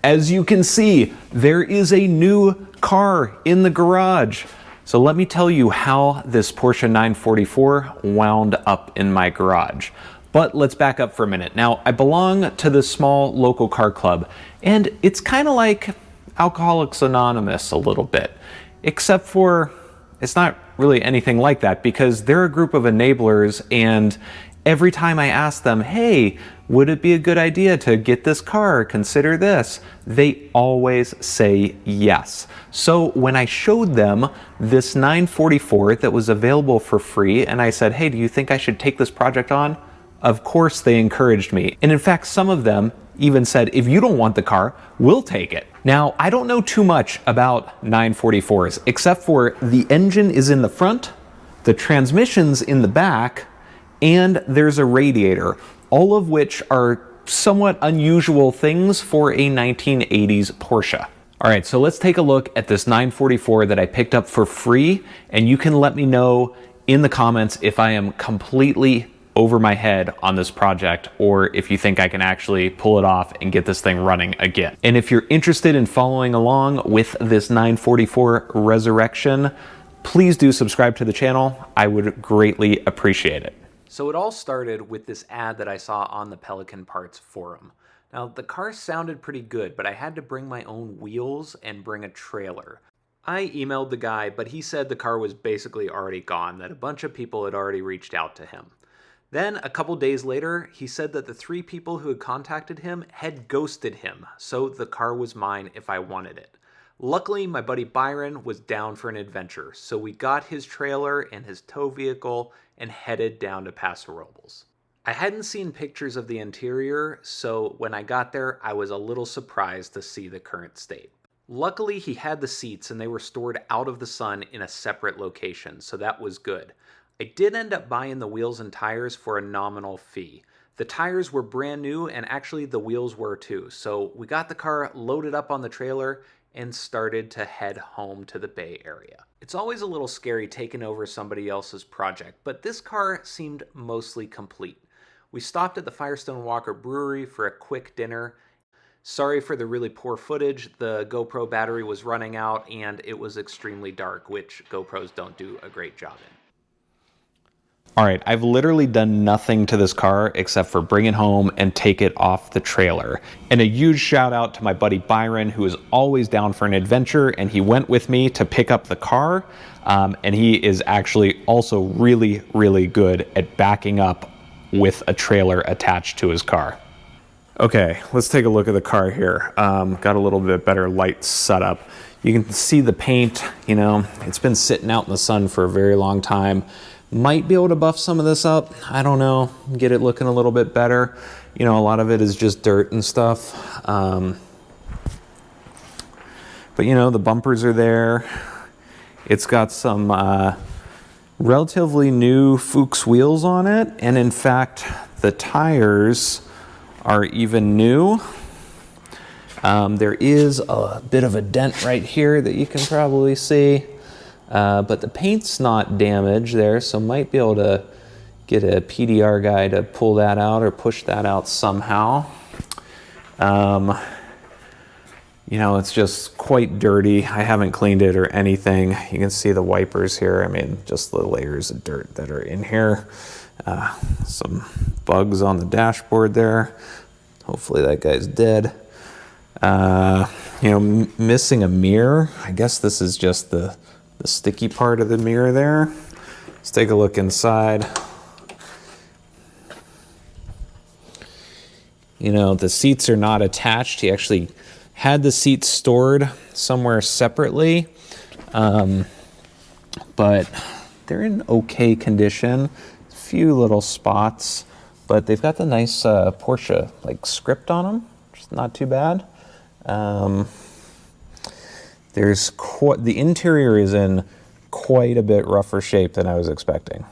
As you can see, there is a new car in the garage. So let me tell you how this Porsche 944 wound up in my garage. But let's back up for a minute. Now, I belong to this small local car club, and it's kind of like Alcoholics Anonymous a little bit, except for it's not really anything like that, because they're a group of enablers, and every time I ask them, hey, would it be a good idea to get this car, consider this, they always say yes. So when I showed them this 944 that was available for free, and I said, hey, do you think I should take this project on? Of course they encouraged me. And in fact, some of them even said, if you don't want the car, we'll take it. Now, I don't know too much about 944s, except for the engine is in the front, the transmission's in the back, and there's a radiator, all of which are somewhat unusual things for a 1980s Porsche. All right, so let's take a look at this 944 that I picked up for free, and you can let me know in the comments if I am completely over my head on this project, or if you think I can actually pull it off and get this thing running again. And if you're interested in following along with this 944 resurrection, please do subscribe to the channel. I would greatly appreciate it. So it all started with this ad that I saw on the Pelican Parts Forum. Now, the car sounded pretty good, but I had to bring my own wheels and bring a trailer. I emailed the guy, but he said the car was basically already gone, that a bunch of people had already reached out to him. Then, a couple days later, he said that the 3 people who had contacted him had ghosted him, so the car was mine if I wanted it. Luckily, my buddy Byron was down for an adventure, so we got his trailer and his tow vehicle and headed down to Paso Robles. I hadn't seen pictures of the interior, so when I got there, I was a little surprised to see the current state. Luckily, he had the seats and they were stored out of the sun in a separate location, so that was good. I did end up buying the wheels and tires for a nominal fee. The tires were brand new, and actually the wheels were too, so we got the car loaded up on the trailer and started to head home to the Bay Area. It's always a little scary taking over somebody else's project, but this car seemed mostly complete. We stopped at the Firestone Walker Brewery for a quick dinner. Sorry for the really poor footage, the GoPro battery was running out and it was extremely dark, which GoPros don't do a great job in. All right, I've literally done nothing to this car except for bring it home and take it off the trailer. And a huge shout out to my buddy Byron, who is always down for an adventure, and he went with me to pick up the car. And he is actually also really, really good at backing up with a trailer attached to his car. Okay, let's take a look at the car here. Got a little bit better light setup. You can see the paint, you know, it's been sitting out in the sun for a very long time. Might be able to buff some of this up, I don't know, get it looking a little bit better. You know, a lot of it is just dirt and stuff. But you know, the bumpers are there. It's got some relatively new Fuchs wheels on it, and in fact, the tires are even new. There is a bit of a dent right here that you can probably see. But the paint's not damaged there, so might be able to get a PDR guy to pull that out or push that out somehow. You know, it's just quite dirty. I haven't cleaned it or anything. You can see the wipers here. I mean, just the layers of dirt that are in here. Some bugs on the dashboard there. Hopefully that guy's dead. You know, missing a mirror. I guess this is just the sticky part of the mirror there. Let's take a look inside. You know, the seats are not attached. He actually had the seats stored somewhere separately, but they're in okay condition. A few little spots, but they've got the nice Porsche like script on them, which is not too bad. The interior is in quite a bit rougher shape than I was expecting.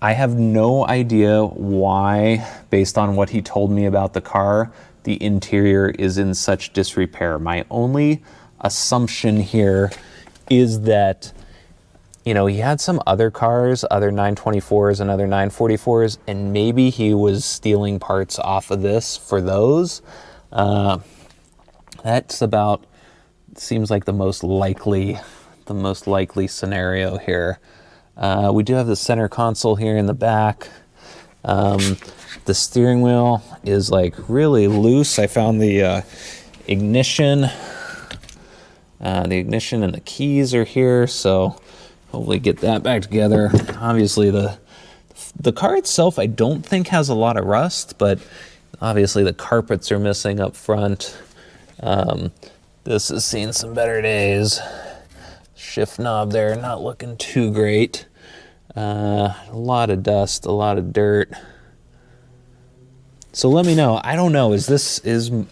I have no idea why, based on what he told me about the car, the interior is in such disrepair. My only assumption here is that, you know, he had some other cars, other 924s and other 944s, and maybe he was stealing parts off of this for those. That's about, seems like the most likely scenario here. We do have the center console here in the back. The steering wheel is like really loose. I found the ignition and the keys are here, so hopefully get that back together. Obviously the car itself I don't think has a lot of rust, but obviously the carpets are missing up front. This has seen some better days. Shift knob there, not looking too great. A lot of dust, a lot of dirt. So let me know. I don't know,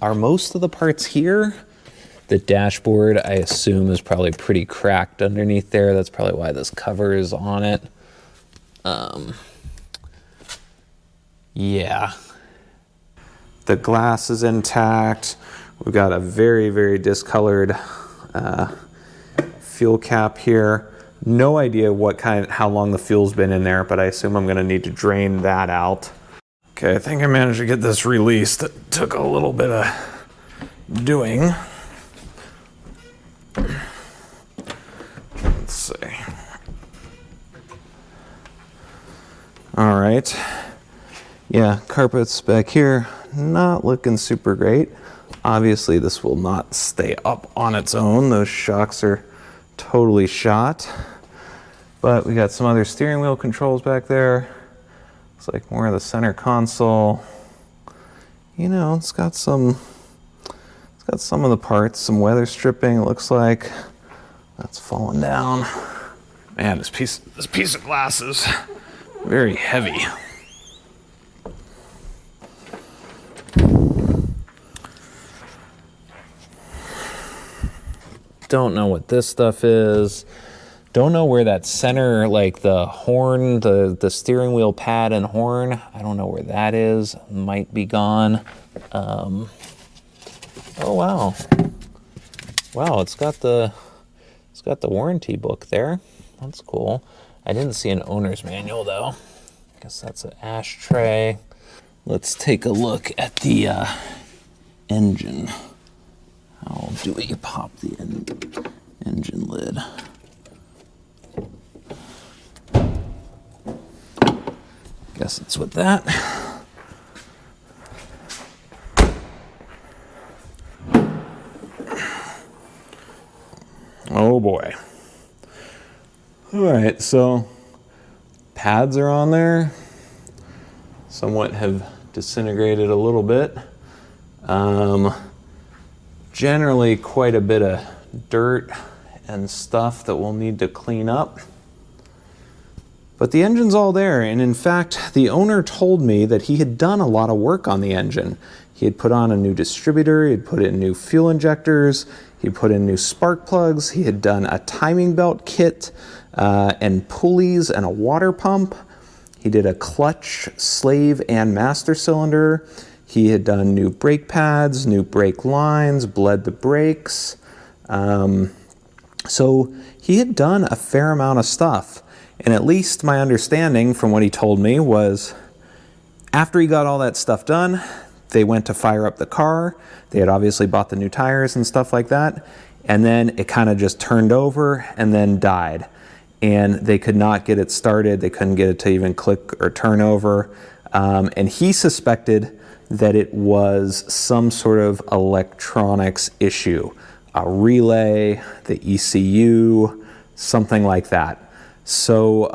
are most of the parts here? The dashboard, I assume, is probably pretty cracked underneath there. That's probably why this cover is on it. Yeah. The glass is intact. We've got a very, very discolored fuel cap here. No idea how long the fuel's been in there, but I assume I'm gonna need to drain that out. Okay, I think I managed to get this released. It took a little bit of doing. Let's see. All right. Yeah, carpets back here, not looking super great. Obviously, this will not stay up on its own. Those shocks are totally shot. But we got some other steering wheel controls back there. Looks like more of the center console. You know, it's got some of the parts, some weather stripping, it looks like. That's fallen down. Man, this piece of glass is very heavy. Don't know what this stuff is. Don't know where that center, like the horn, the steering wheel pad and horn, I don't know where that is. Might be gone. Oh wow. Wow, it's got the warranty book there. That's cool. I didn't see an owner's manual though. Guess that's an ashtray. Let's take a look at the engine. How do we pop the engine lid? Guess it's with that. Oh boy. All right, so pads are on there. Somewhat have disintegrated a little bit. Generally quite a bit of dirt and stuff that we'll need to clean up. But the engine's all there, and in fact, the owner told me that he had done a lot of work on the engine. He had put on a new distributor, he had put in new fuel injectors, he put in new spark plugs, he had done a timing belt kit and pulleys and a water pump. He did a clutch, slave, and master cylinder. He had done new brake pads, new brake lines, bled the brakes. So he had done a fair amount of stuff. And at least my understanding from what he told me was after he got all that stuff done, they went to fire up the car. They had obviously bought the new tires and stuff like that. And then it kind of just turned over and then died. And they could not get it started. They couldn't get it to even click or turn over. And he suspected that it was some sort of electronics issue, a relay, the ECU, something like that. So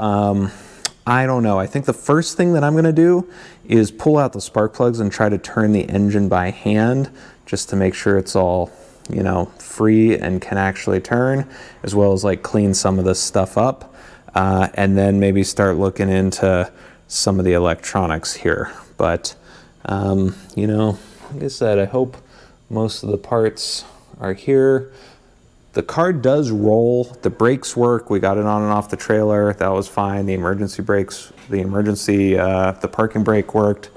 I don't know. I think the first thing that I'm going to do is pull out the spark plugs and try to turn the engine by hand just to make sure it's all, you know, free and can actually turn, as well as like clean some of this stuff up, and then maybe start looking into some of the electronics here. But you know, like I said, I hope most of the parts are here. The car does roll. The brakes work. We got it on and off the trailer. That was fine. The emergency brakes, the parking brake worked.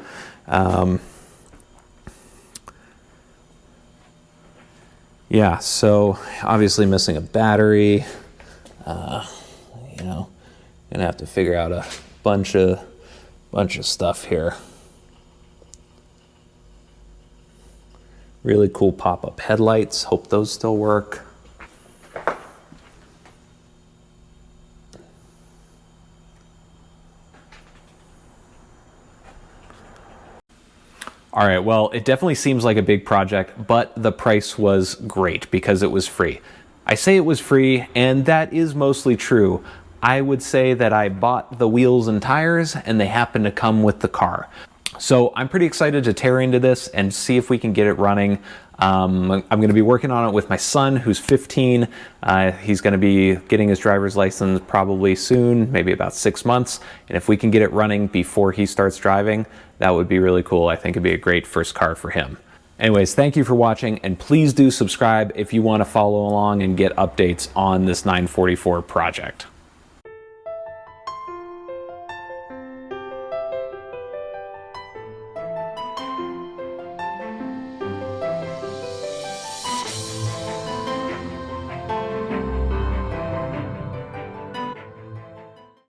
Yeah, so obviously missing a battery. You know, gonna have to figure out a bunch of stuff here. Really cool pop-up headlights. Hope those still work. All right, well, it definitely seems like a big project, but the price was great because it was free. I say it was free, and that is mostly true. I would say that I bought the wheels and tires, and they happen to come with the car. So I'm pretty excited to tear into this and see if we can get it running. I'm going to be working on it with my son, who's 15. He's going to be getting his driver's license probably soon, maybe about 6 months. And if we can get it running before he starts driving, that would be really cool. I think it'd be a great first car for him. Anyways, thank you for watching, and please do subscribe if you want to follow along and get updates on this 944 project.